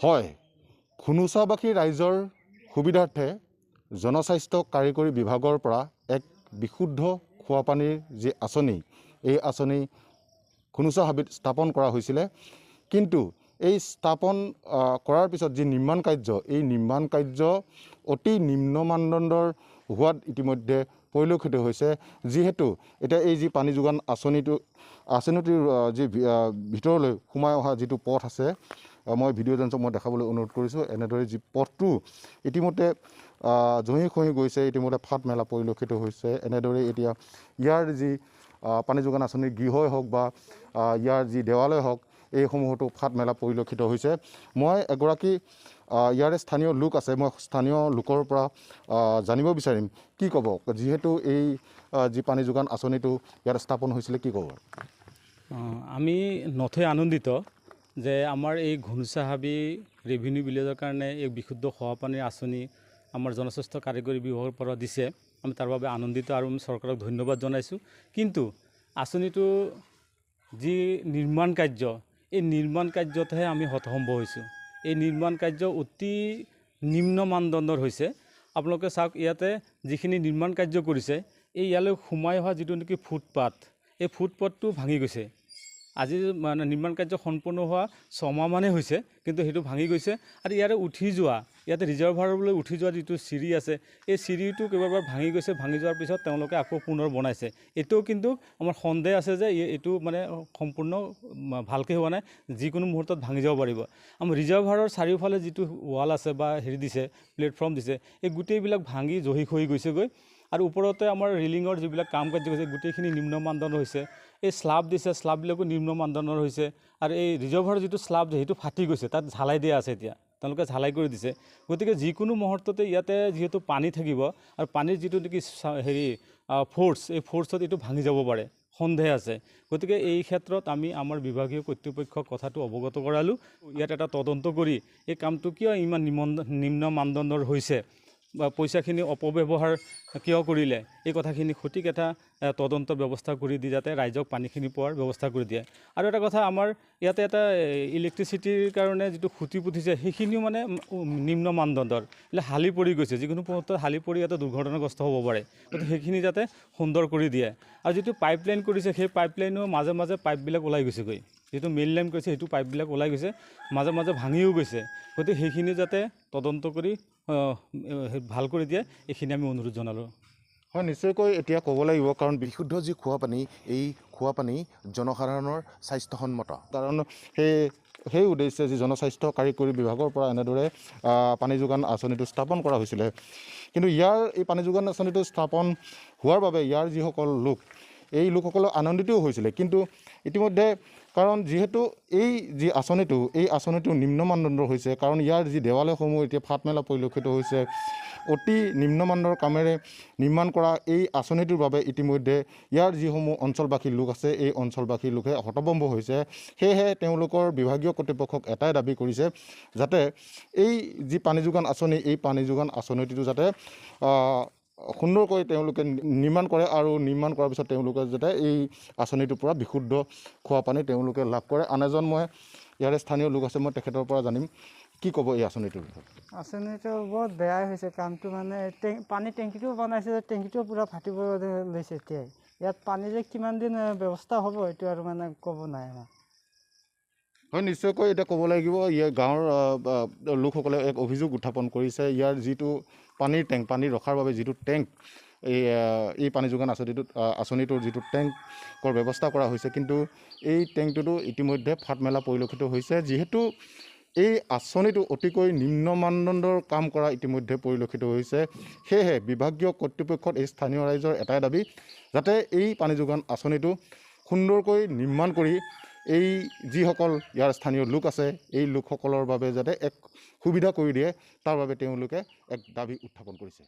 হয়, খুনুচাবাসী ৰাইজৰ সুবিধাৰ্থে জনস্বাস্থ্য কাৰিকৰী বিভাগৰ পৰা এক বিশুদ্ধ খোৱা পানীৰ যি আঁচনি, এই আঁচনি খুনুচা হাবিত স্থাপন কৰা হৈছিলে। কিন্তু এই স্থাপন কৰাৰ পিছত যি নিৰ্মাণ কাৰ্য, এই নিৰ্মাণ কাৰ্য অতি নিম্ন মানদণ্ডৰ হোৱাত ইতিমধ্যে পৰিলক্ষিত হৈছে। যিহেতু এতিয়া এই যি পানী যোগান আঁচনিটোৰ যি ভিতৰলৈ সোমাই অহা যিটো পথ আছে, মই ভিডিঅ' এজেঞ্চক মই দেখাবলৈ অনুৰোধ কৰিছোঁ। এনেদৰে যি পথটো ইতিমধ্যে জহি খহি গৈছে, ইতিমধ্যে ফাট মেলা পৰিলক্ষিত হৈছে। এনেদৰে এতিয়া ইয়াৰ যি পানী যোগান আঁচনিৰ গৃহই হওক বা ইয়াৰ যি দেৱালয় হওক, এইসমূহতো ফাট মেলা পৰিলক্ষিত হৈছে। মই এগৰাকী ইয়াৰে স্থানীয় লোক আছে, মই স্থানীয় লোকৰ পৰা জানিব বিচাৰিম কি ক'ব, যিহেতু এই যি পানী যোগান আঁচনিটো ইয়াত স্থাপন হৈছিলে, কি ক'ব? আমি নথৈ আনন্দিত যে আমাৰ এই ঘুনুচাহাবি ৰেভিনিউ ভিলেজৰ কাৰণে এই বিশুদ্ধ খোৱা পানীৰ আঁচনি আমাৰ জনস্বাস্থ্য কাৰিকৰী বিভাগৰ পৰা দিছে। আমি তাৰ বাবে আনন্দিত আৰু আমি চৰকাৰক ধন্যবাদ জনাইছোঁ। কিন্তু আঁচনিটো যি নিৰ্মাণ কাৰ্য, এই নিৰ্মাণ কাৰ্যতহে আমি হতভম্ব হৈছোঁ। এই নিৰ্মাণ কাৰ্য অতি নিম্ন মানদণ্ডৰ হৈছে। আপোনালোকে চাওক, ইয়াতে যিখিনি নিৰ্মাণ কাৰ্য কৰিছে, এই ইয়ালৈ সোমাই অহা যিটো নেকি ফুটপাথ, এই ফুটপাথটো ভাঙি গৈছে। আজি মানে নিৰ্মাণ কাৰ্য সম্পূৰ্ণ হোৱা 6 মাহমানেই হৈছে, কিন্তু সেইটো ভাঙি গৈছে। আৰু ইয়াৰে উঠি যোৱা, ইয়াতে ৰিজাৰ্ভাৰলৈ উঠি যোৱা যিটো চিৰি আছে, এই চিৰিটো কেইবাবাৰ ভাঙি গৈছে। ভাঙি যোৱাৰ পিছত তেওঁলোকে আকৌ পুনৰ বনাইছে। এইটোও কিন্তু আমাৰ সন্দেহ আছে যে এইটো মানে সম্পূৰ্ণ ভালকৈ হোৱা নাই, যিকোনো মুহূৰ্তত ভাঙি যাব পাৰিব। আমাৰ ৰিজাৰ্ভাৰৰ চাৰিওফালে যিটো ৱাল আছে বা দিছে, প্লেটফৰ্ম দিছে, এই গোটেইবিলাক ভাঙি জহি খহি গৈছেগৈ। আৰু ওপৰতে আমাৰ ৰেলিঙৰ যিবিলাক কাম কাৰ্য হৈছে, গোটেইখিনি নিম্ন মানদণ্ডৰ হৈছে। এই স্লাব দিছে, স্লাববিলাকো নিম্ন মানদণ্ডৰ হৈছে। আৰু এই ৰিজাৰ্ভাৰৰ যিটো স্লাব সেইটো ফাটি গৈছে, তাত ঝালাই দিয়া আছে। এতিয়া তেওঁলোকে ঝালাই কৰি দিছে। গতিকে যিকোনো মুহূৰ্ততে ইয়াতে যিহেতু পানী থাকিব, আৰু পানীৰ যিটো নেকি ফ'ৰ্চ, এই ফ'ৰ্চত এইটো ভাঙি যাব পাৰে, সন্দেহ আছে। গতিকে এই ক্ষেত্ৰত আমি আমাৰ বিভাগীয় কৰ্তৃপক্ষক কথাটো অৱগত কৰালোঁ। ইয়াত এটা তদন্ত কৰি এই কামটো কিয় ইমান নিম্ন মানদণ্ডৰ হৈছে বা পইচাখিনি অপব্যৱহাৰ কিয় কৰিলে, এই কথাখিনি সঠিক এটা তদন্তৰ ব্যৱস্থা কৰি দি যাতে ৰাইজক পানীখিনি পোৱাৰ ব্যৱস্থা কৰি দিয়ে। আৰু এটা কথা, আমাৰ ইয়াতে এটা ইলেক্ট্ৰিচিটিৰ কাৰণে যিটো খুঁটি পুতিছে, সেইখিনিও মানে নিম্ন মানদণ্ডৰ, એટલે হালি পৰি গৈছে। যিকোনো মুহূৰ্তত হালি পৰি ইয়াতে দুৰ্ঘটনাগ্ৰস্ত হ'ব পাৰে। গতিকে সেইখিনি যাতে সুন্দৰ কৰি দিয়ে। আৰু যিটো পাইপলাইন কৰিছে, সেই পাইপলাইনো মাজে মাজে পাইপবিলাক ওলাই গৈছেগৈ। যিটো মেইন লাইন কৰিছে, সেইটো পাইপবিলাক ওলাই গৈছে, মাজে মাজে ভাঙিও গৈছে। গতিকে সেইখিনি যাতে তদন্ত কৰি ভাল কৰি দিয়ে, এইখিনি আমি অনুৰোধ জনালোঁ। হয়, নিশ্চয়কৈ এতিয়া ক'ব লাগিব, কাৰণ বিশুদ্ধ যি খোৱা পানী, এই খোৱা পানী জনসাধাৰণৰ স্বাস্থ্যসন্মত। কাৰণ সেই উদ্দেশ্যে যি জনস্বাস্থ্য কাৰিকৰী বিভাগৰ পৰা এনেদৰে পানী যোগান আঁচনিটো স্থাপন কৰা হৈছিলে। কিন্তু এই পানী যোগান আঁচনিটো স্থাপন হোৱাৰ বাবে ইয়াৰ যিসকল লোক, এই লোকসকলে আনন্দিতও হৈছিলে। কিন্তু ইতিমধ্যে কাৰণ যিহেতু এই যি আঁচনিটো, এই আঁচনিটো নিম্ন মানদণ্ডৰ হৈছে, কাৰণ ইয়াৰ যি দেৱালয়সমূহ এতিয়া ফাট মেলা পৰিলক্ষিত হৈছে। অতি নিম্নমানৰ কামেৰে নিৰ্মাণ কৰা এই আঁচনিটোৰ বাবে ইতিমধ্যে ইয়াৰ যিসমূহ অঞ্চলবাসী লোক আছে, এই অঞ্চলবাসী লোকে হতভম্ব হৈছে। সেয়েহে তেওঁলোকৰ বিভাগীয় কৰ্তৃপক্ষক এটাই দাবী কৰিছে, যাতে এই যি পানী যোগান আঁচনি, এই পানী যোগান আঁচনিটো যাতে সুন্দৰকৈ তেওঁলোকে নিৰ্মাণ কৰে, আৰু নিৰ্মাণ কৰাৰ পিছত তেওঁলোকে যাতে এই আঁচনিটোৰ পৰা বিশুদ্ধ খোৱা পানী তেওঁলোকে লাভ কৰে। আন এজন মই ইয়াৰে স্থানীয় লোক আছে, মই তেখেতৰ পৰা জানিম কি ক'ব এই আঁচনিটোৰ বিষয়ে। আঁচনিটো বৰ বেয়াই হৈছে কামটো। মানে পানী টেংকিটোও বনাইছে, টেংকিটোও পূৰা ফাটিব লৈছে। এতিয়াই ইয়াত পানী যে কিমান দিন ব্যৱস্থা হ'ব, এইটো আৰু মানে ক'ব নাই আমাৰ। হয়, নিশ্চয়কৈ এতিয়া ক'ব লাগিব, ইয়াৰ গাঁৱৰ লোকসকলে এক অভিযোগ উত্থাপন কৰিছে। ইয়াৰ যিটো পানীৰ টেংক, পানী ৰখাৰ বাবে যিটো টেংক, এই পানী যোগান আঁচনিটোৰ যিটো টেংকৰ ব্যৱস্থা কৰা হৈছে, কিন্তু এই টেংকটোতো ইতিমধ্যে ফাট মেলা পৰিলক্ষিত হৈছে। যিহেতু এই আঁচনিটো অতিকৈ নিম্ন মানদণ্ডৰ কাম কৰা ইতিমধ্যে পৰিলক্ষিত হৈছে। সেয়েহে বিভাগীয় কৰ্তৃপক্ষত এই স্থানীয় ৰাইজৰ এটাই দাবী, যাতে এই পানী যোগান আঁচনিটো সুন্দৰকৈ নিৰ্মাণ কৰি এই যিসকল ইয়াৰ স্থানীয় লোক আছে, এই লোকসকলৰ বাবে যাতে এক সুবিধা কৰি দিয়ে, তাৰ বাবে তেওঁলোকে এক দাবী উত্থাপন কৰিছে।